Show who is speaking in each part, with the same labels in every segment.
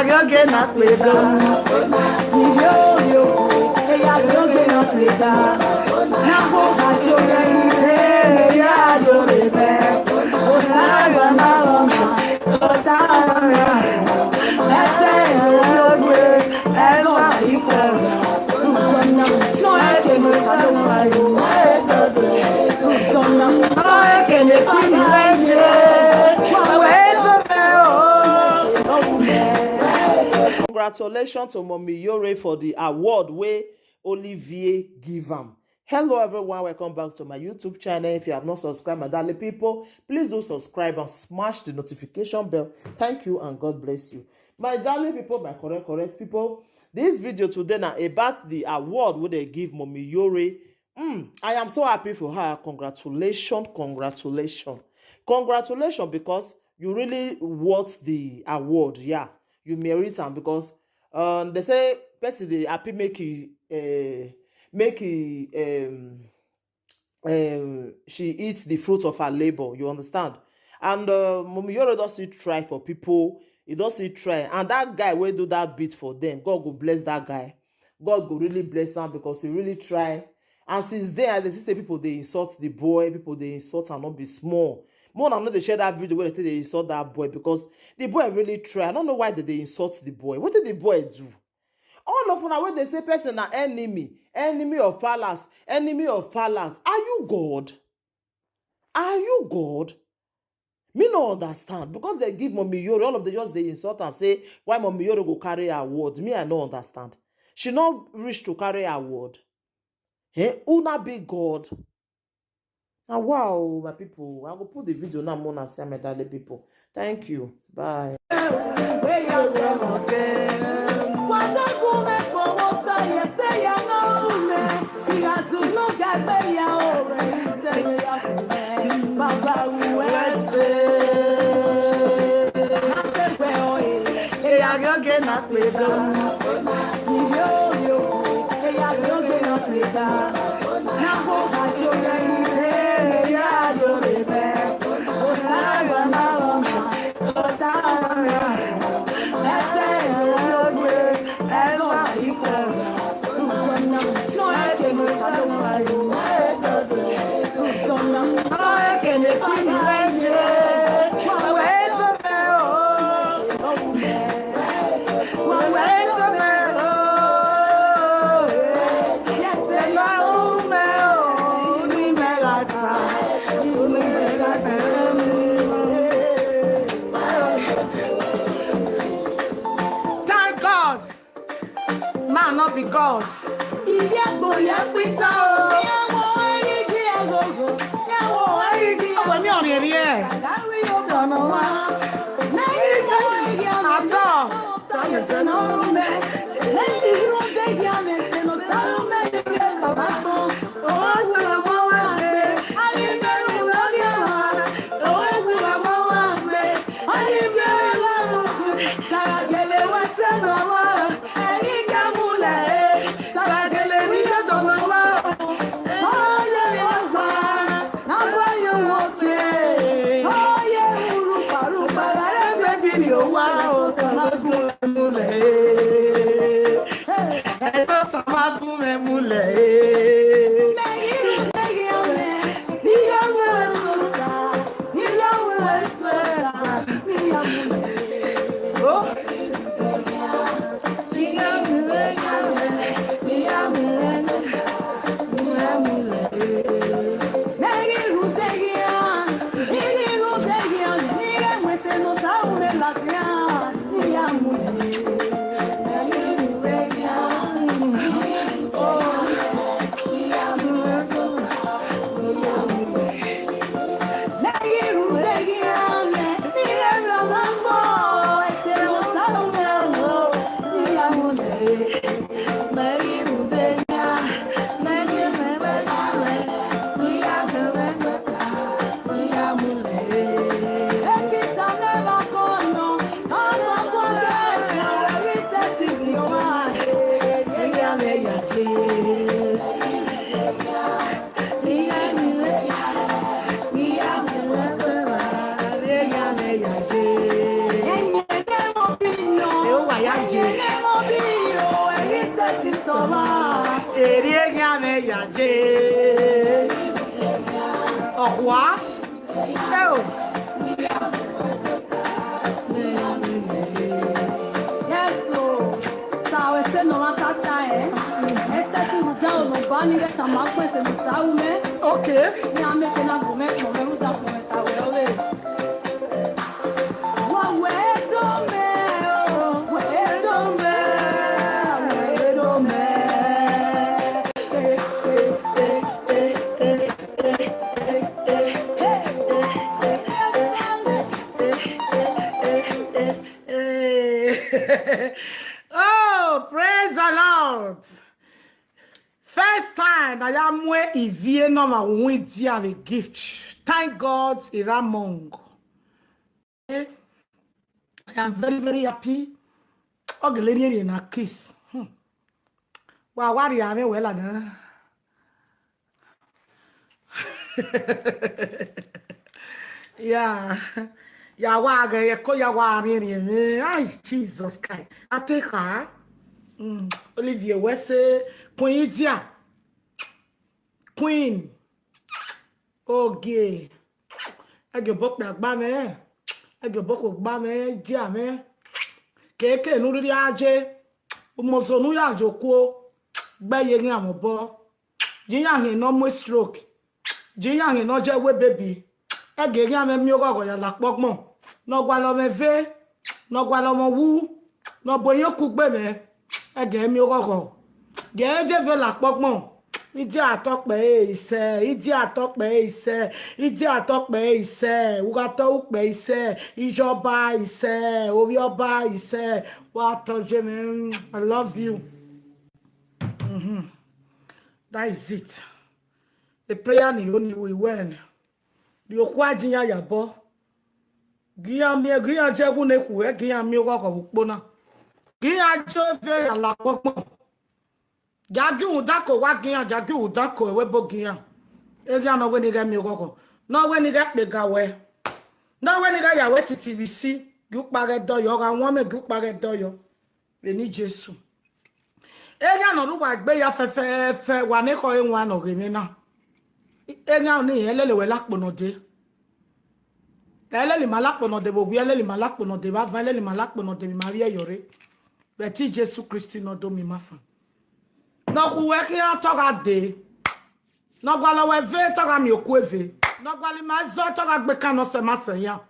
Speaker 1: Iyore na pleda. Iyore na pleda. Na go bashore Iyore me. Osara na mama. Osara. Ese Iyore. Esa ipo. No eke me falo mayo. No eke me pini leche.
Speaker 2: Congratulations to Mommy Iyore for the award where Olivier give am. Hello everyone, welcome back to my YouTube channel. If you have not subscribed, my darling people, please do subscribe and smash the notification bell. Thank you and God bless you. My darling people, my correct people, this video today now about the award where they give Mommy Iyore. I am so happy for her. Congratulations because you really worth the award. Yeah, you merit am because they say person dey happy she eats the fruit of her labor. You understand? And Mommy Iyore don still try for people. He don still try, and that guy wey do that bit for them, God go bless that guy. God go really bless am because he really try. And since then, I see say people they insult the boy, people they insult and not be small. More than not, they share that video where they say they insult that boy because the boy really try. I don't know why they insult the boy. What did the boy do? All of them when they say person an enemy of palace, enemy of palace. Are you God? Are you God? Me no understand because they give Mommy Iyore, all of them just they insult and say why Mommy Iyore go carry award. Me I no understand. She not reach to carry award. Hey, una be God. Now, wow, my people. I will put the video now, Mona, say my darling people. Thank you. Bye. Thank God, man, not be God.
Speaker 1: Eri nyame yaje. Ohwa. Oh.
Speaker 3: Yes, so I say no matter time. Essa que usa no bani de tamar com esse saume.
Speaker 1: Okay.
Speaker 3: Minha mãe na come com meu usa com essa wewe.
Speaker 1: Oh, praise the Lord. First time I am where Iyore no with a gift. Thank God, Iramong. I am very, very happy. Oh, Galenian in a kiss. Wow, what are you having? Well, yeah. Ya waga ya ko ya wa ni ay Jesus Christ. I take her. Olivier Wesse Queen Dia. Queen. Okay. I go book na gba me. I go book gba me dia me. Keke nu ri aje. O mo so nu ya joko. Gba ye ni amobo. Jiyan hin no mo stroke. Jiyan hin no je we baby. Egeri ame mi ogogo ya la pogbon no gwa lo me ve no gwa lo mo wu no boyan ku gbe me ege mi ogogo ge je ve la pogbon idi atope ise uga to upe ise ijoba ise orí ọba ise wa toje me. I love you. That is it. The prayer ni only we win. Yo kwa jinya yabo giya jegun ne ku e giya mi oko pona giya jove ala popo jaju udako wa giya jaju udako ewe bo giya e giya no we ni ga mi oko no we ni ga pe gawe no we ni ga yawe TTVC gu pare doyo ga won me gu pare doyo be ni Jesu e giya no ru wa gbe ya fefe wa ni ko e won no re ni na enya ni elelewe laponode elele malaponode bobu elele malaponode ba va elele malaponode mi Maria Iyore beti Jesu Christi no do mi mafa no ku we ki an to ga de no gwa lo we ve to ga mi oku eve no gwa li ma zo to ga gbe kan no se ma se yan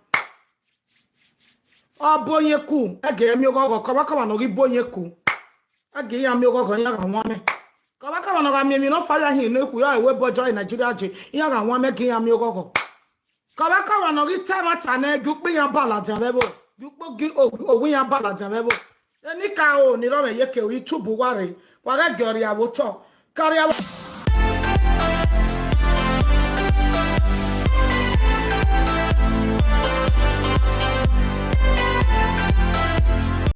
Speaker 1: oboye ku ege mi ogogo ko ba ko wa no ri boye ku ege yan mi ogogo yan ga won me Kaba no ga mi no fire hin no ku ya we bojo in Nigeria je yan ga won me gi yan mi ogogo Kaba no ri time ta na gu pe yan bala jan bebo gu po gi owi yan bala jan bebo eni ka o ni ro me ye ke o YouTube wa re wa ga jori awo to kari awo